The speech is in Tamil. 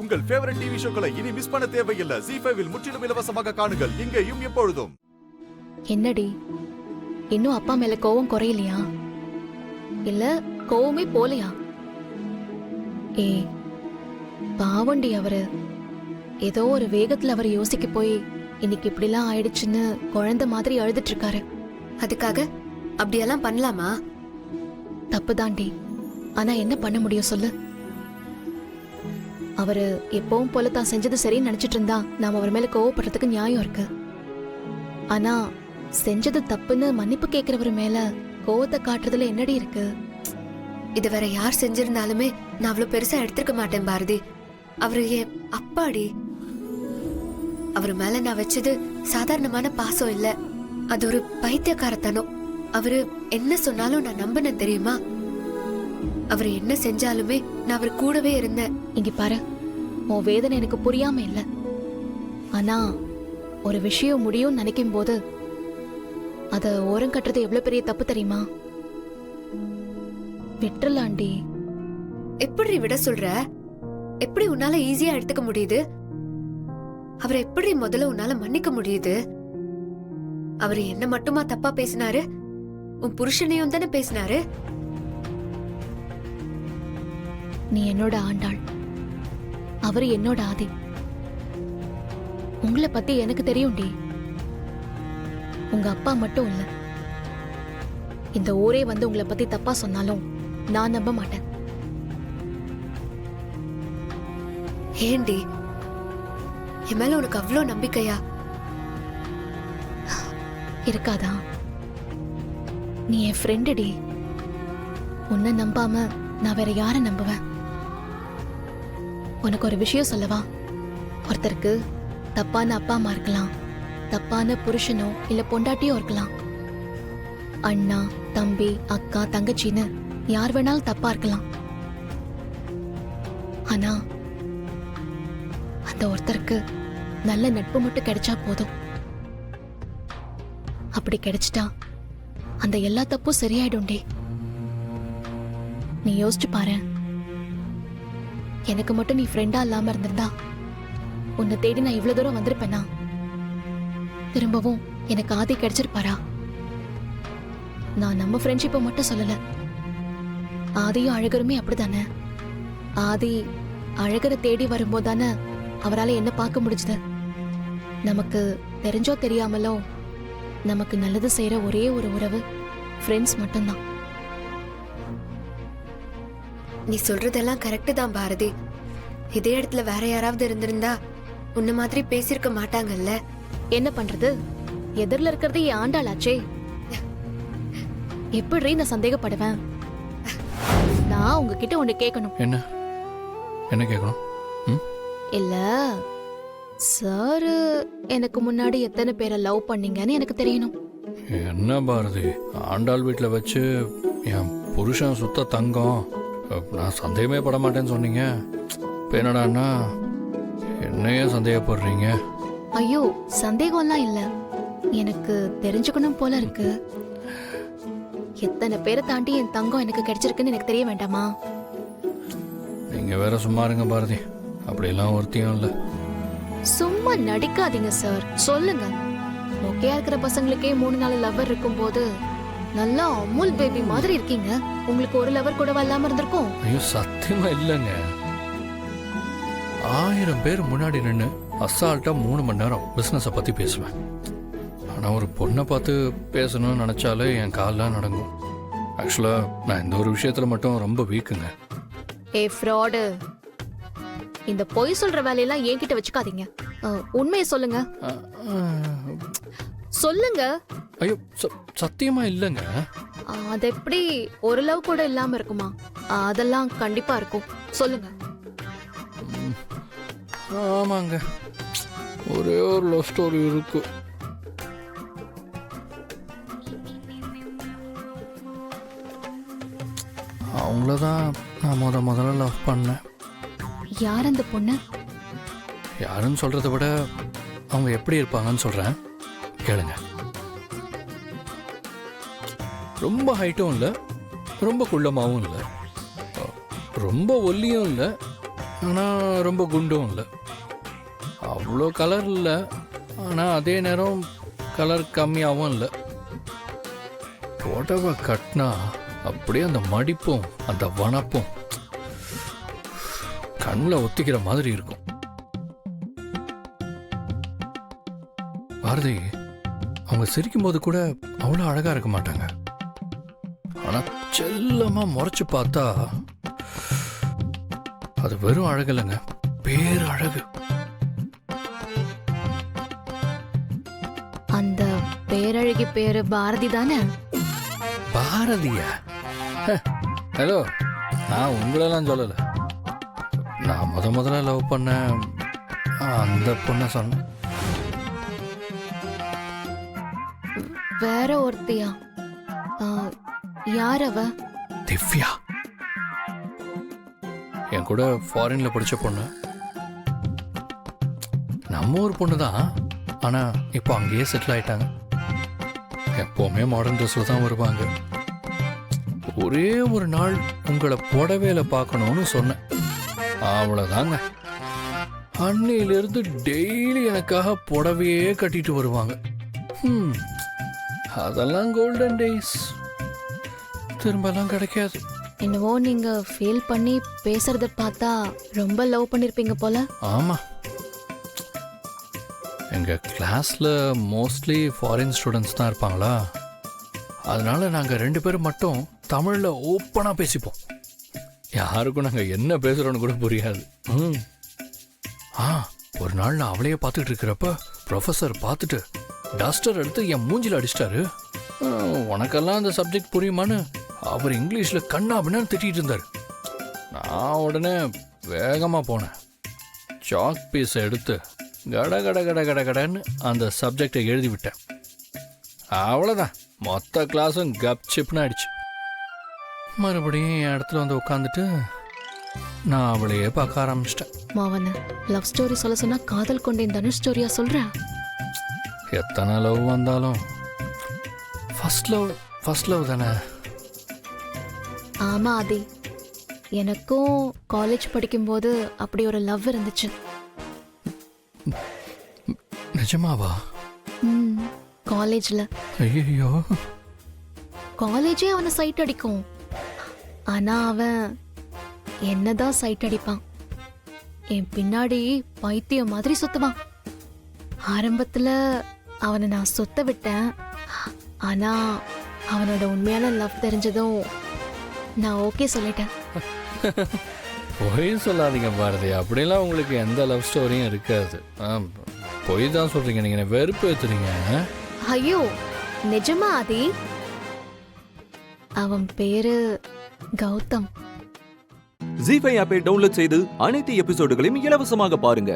உங்கள் ஃபேவரட் டிவி ஷோக்களை இனி மிஸ் பண்ண தேவையில்லை. ZEE5 இல் முற்றிலும் இலவசமாக காணுங்கள். இங்கேயும் எப்பொழுதும். என்னடி இன்னும் அப்பா மேல கோவம் குறையலையா? இல்ல கோவமே போலையா? ஏ பாவண்டி அவரு ஏதோ ஒரு வேகத்துல அவர் யோசிக்க போய் இன்னைக்கு இப்படிலாம் ஆயிடுச்சுன்னு குழந்தை மாதிரி அழுதுட்டு இருக்காரு. அதுக்காக அப்படியெல்லாம் பண்ணலாமா? தப்புதாண்டி. ஆனா என்ன பண்ண முடியும் சொல்லு? அவரு எப்பவும் போல தான் செஞ்சது சரின்னு நினைச்சிட்டு இருந்தா நாம அவர் மேல கோவப்படுறதுக்கு நியாயம் இருக்கு. ஆனா செஞ்சது தப்புன்னு மன்னிப்பு கேட்கிறவர் மேல கோவத்தை காட்டுறதுல என்னடி இருக்கு? இது வேற யார் செஞ்சிருந்தாலுமே நான் அவ்வளவு பெருசா எடுத்துக்க மாட்டேன் பாரதி. அவரு என் அப்பாடி. அவரு மேல நான் வச்சது சாதாரணமான பாசம் இல்ல, அது ஒரு பைத்தியக்காரத்தனம். அவரு என்ன சொன்னாலும் நான் நம்பினேன் தெரியுமா? அவரு என்ன செஞ்சாலுமே நான் அவர் கூடவே இருந்தேன். இங்க பாரு, உன் வேதனை எனக்கு புரியாம இல்ல. ஆனா ஒரு விஷயம் முடியும்னு நினைக்கும் போது அத ஓரம் கட்டுறது எவ்வளவு பெரிய தப்பு தெரியுமா? விட்டுலாண்டி. எப்படி விட சொல்ற? எப்படி உன்னால ஈஸியா எடுத்துக்க முடியுது? அவரை எப்படி முதல்ல உன்னால மன்னிக்க முடியுது? அவரு என்ன மட்டுமா தப்பா பேசினாரு? உன் புருஷனையும் தானே பேசினாரு. நீ என்னோட ஆண்டாள், அவரு என்னோட ஆதி. உங்களை பத்தி எனக்கு தெரியும்டி. உங்க அப்பா மட்டும் இல்ல, இந்த ஊரே வந்து உங்களை பத்தி தப்பா சொன்னாலும் நான் நம்ப மாட்டேன். ஏண்டி என் மேல உனக்கு அவ்வளோ நம்பிக்கையா? இருக்காதா? நீ என் ஃப்ரெண்டுடி. உன்னை நம்பாம நான் வேற யாரை நம்புவேன்? உனக்கு ஒரு விஷயம் சொல்லவா? ஒருத்தருக்கு தப்பான அப்பா அம்மா இருக்கலாம், தப்பான புருஷனோ இல்ல பொண்டாட்டியோ இருக்கலாம். அண்ணா தம்பி அக்கா தங்கச்சின்னு யார் வேணாலும் தப்பா இருக்கலாம். ஆனா அந்த ஒருத்தருக்கு நல்ல நட்பு மட்டும் கிடைச்சா போதும். அப்படி கிடைச்சிட்டா அந்த எல்லா தப்பும் சரியாயிடும்டே. நீ யோசிச்சு பாரு, எனக்கு மட்டும் நீ ஃப்ரெண்டா இல்லாம இருந்திருந்தா உன்னை தேடி நான் இவ்வளவு தூரம் வந்திருப்பேனா? திரும்பவும் எனக்கு ஆதி கிடைச்சிருப்பாரா? நான் நம்ம ஃப்ரெண்ட்ஷிப்பை மட்டும் சொல்லல, ஆதியும் அழகருமே அப்படித்தானே. ஆதி அழகரை தேடி வரும்போதானே அவரால் என்ன பார்க்க முடிஞ்சது? நமக்கு தெரிஞ்சோ தெரியாமலோ நமக்கு நல்லது செய்யற ஒரே ஒரு உறவு ஃப்ரெண்ட்ஸ் மட்டும்தான். நீ சொல்றதெல்லாம் கரெக்ட் தான் பாரதி. இதே இடத்துல வேற யாராவது இருந்திருந்தா உன்ன மாதிரி பேசிருக்க மாட்டாங்கல்ல. என்ன பண்றது, எதிரில இருக்கிறது என் ஆண்டாளாச்சே. எப்படி நான் சந்தேகப்படுவேன்? நான் உங்ககிட்ட ஒண்ணு கேட்கணும். என்ன என்ன கேட்கணும்? இல்ல சார், எனக்கு முன்னாடி எத்தனை பேரை லவ் பண்ணீங்கன்னு எனக்கு தெரியணும். என்ன பாரதி, ஆண்டாள் வீட்டில் வச்சு என் புருஷன் சுத்த தங்கம், நான் சந்தேகமே பட மாட்டேன்னு சொன்னீங்க. இப்போ என்னடான்னா என்னையே சந்தேகப்படுறீங்க? ஐயோ சந்தேகம்லாம் இல்ல, எனக்கு தெரிஞ்சுக்கணும் போல இருக்கு. எத்தனை பேரை தாண்டி என் தங்கம் எனக்கு கிடைச்சிருக்குன்னு எனக்கு தெரிய வேண்டாமா? நீங்க வேற சும்மா இருங்க பாரதி, அப்படியெல்லாம் ஒருத்தியும் இல்லை. சும்மா நடிக்காதீங்க சார், சொல்லுங்க. மொக்கையா இருக்கிற பசங்களுக்கே 3-4 லவர் இருக்கும் போது நல்லா அமுல் பேபி மாதிரி இருக்கீங்க. உங்களுக்கு ஒரு லவர் கூட இல்லாம இருந்திருக்கும்? ஐயோ சத்தியமா இல்லைங்க. 1000 பேர் முன்னாடி நின்று அசால்ட்டா 3 மணி நேரம் பிசினஸை பத்தி பேசுவேன். ஆனா ஒரு பொண்ணை பார்த்து பேசணும்னு நினைச்சாலே என் கால்லாம் நடங்கும். ஆக்சுவலா நான் இந்த ஒரு விஷயத்துல மட்டும் ரொம்ப வீக்குங்க. ஏ ஃப்ராடு, இந்த பொய் சொல்ற வேலையெல்லாம் என்கிட்ட வச்சுக்காதீங்க. உண்மையை சொல்லுங்க. சொல்லுங்க. ஐயோ சத்தியமா இல்லைங்க. அது எப்படி ஒரு லவ் கூட இல்லாம இருக்குமா? அதெல்லாம் கண்டிப்பா இருக்கும். சொல்லுங்க. ஆமாங்க, ஒரே ஒரு லவ் ஸ்டோரி இருக்கு. அவங்களதான் நான் முதல்ல லவ் பண்ணேன். யார் அந்த பொண்ணு? யாருன்னு சொல்றதை விட அவங்க எப்படி இருப்பாங்கன்னு சொல்றேன், கேளுங்க. ரொம்ப ஹைட்டும் இல்லை, ரொம்ப குள்ளமாகவும் இல்லை, ரொம்ப ஒல்லியும் இல்லை, ஆனால் ரொம்ப குண்டும் இல்லை. அவ்வளோ கலர் இல்லை, ஆனால் அதே நேரம் கலர் கம்மியாகவும் இல்லை. புடவை கட்டினா அப்படியே அந்த மடிப்பும் அந்த வனப்பும் கண்ணில் ஒத்திக்கிற மாதிரி இருக்கும். பாரதி அவங்க சிரிக்கும் போது கூட அவ்வளோ அழகா இருக்க மாட்டாங்க. ஆனா செல்லமா முறைச்சு பார்த்தா அது வெறும் அழகு இல்லைங்க, பேர் அழகு. அந்த பேரழகி பேரு பாரதி தானே? பாரதியா? ஹலோ, நான் உங்களெல்லாம் சொல்லல. நான் முதல்ல லவ் பண்ண அந்த பொண்ணை சொன்னேன். வேற ஒருத்தியா? யார் அவ? திவ்யா, என் கூட ஃபாரின்ல படிச்ச பொண்ணு. நம்ம ஒரு பொண்ணு தான், ஆனா இப்போ அங்கேயே செட்டில் ஆயிட்டாங்க. எப்பவுமே மாடர்ன் ட்ரெஸ்ல தான் வருவாங்க. ஒரே ஒரு நாள் உங்களை புடவையில பார்க்கணும்னு சொன்னேன், அவ்வளவுதாங்க. அன்னையிலிருந்து டெய்லி எனக்காக புடவையே கட்டிட்டு வருவாங்க. அதெல்லாம் கோல்டன் டேஸ், திரும்பலாம் கிடைக்காது. என்னவோ நீங்க ஃபீல் பண்ணி பேசுறத பார்த்தா ரொம்ப லவ் பண்ணிருப்பீங்க போல. ஆமா, எங்க கிளாஸ்ல மோஸ்ட்லி ஃபாரின் ஸ்டூடெண்ட்ஸ் தான் இருப்பாங்களா, அதனால நாங்க 2 பேரும் மட்டும் தமிழ்ல ஓப்பனா பேசிப்போம். யாருக்கும் நாங்க என்ன பேசுறோம்னு கூட புரியாது. ஒரு நாள் நான் அவளையே பார்த்துட்டு இருக்கிறப்ப ப்ரொஃபஸர் பார்த்துட்டு டஸ்டர் எடுத்து என் மூஞ்சில அடிச்சிட்டாரு. உனக்கெல்லாம் அந்த சப்ஜெக்ட் புரியுமான்னு அவர் இங்கிலீஷ்ல கண்ணா அப்படின்னு திட்டிட்டு இருந்தார். நான் உடனே வேகமா போனேன், சாக் பீஸை எடுத்து கட கட கட கட கடன்னு அந்த சப்ஜெக்டை எழுதி விட்டேன். அவ்வளோதான், மொத்த கிளாஸும் கப் சிப்னு ஆயிடுச்சு. மறுபடியும் என் இடத்துல வந்து உட்காந்துட்டு நான் அவளையே பார்க்க ஆரம்பிச்சிட்டேன். மாவன லவ் ஸ்டோரி சொல்ல சொன்னா காதல் கொண்டேன் தனுஷ் ஸ்டோரியா சொல்ற? எத்தனை லவ் வந்தாலும் ஃபர்ஸ்ட் லவ் தானே. ஆமா ஆதி, எனக்கும் காலேஜ் படிக்கும்போது அப்படி ஒரு லவ் இருந்துச்சு. நிஜமாவா? காலேஜ்ல. ஐயோ, காலேஜே அவனை சைட் அடிக்கும், ஆனா அவன் என்னதான் சைட் அடிப்பான். என் பின்னாடி பைத்தியம் மாதிரி சுத்துவான். ஆரம்பத்துல அவனை நான் சுத்த விட்டேன், ஆனா அவனோட உண்மையான லவ் தெரிஞ்சதும் நான் ஓகே சொல்லிட்டேன். பொய் சொல்லாதீங்க பாரதி, அப்படிலாம் உங்களுக்கு எந்த லவ் ஸ்டோரியும் இருக்காது. பொய் தான் சொல்றீங்க, நீங்க வெறுப்பு ஏத்துறீங்க. ஐயோ நிஜமா ஆதி? அவன் பேரு கௌதம். ஜீ5 ஆப்பை டவுன்லோட் செய்து அனைத்து எபிசோடுகளையும் இலவசமாக பாருங்க.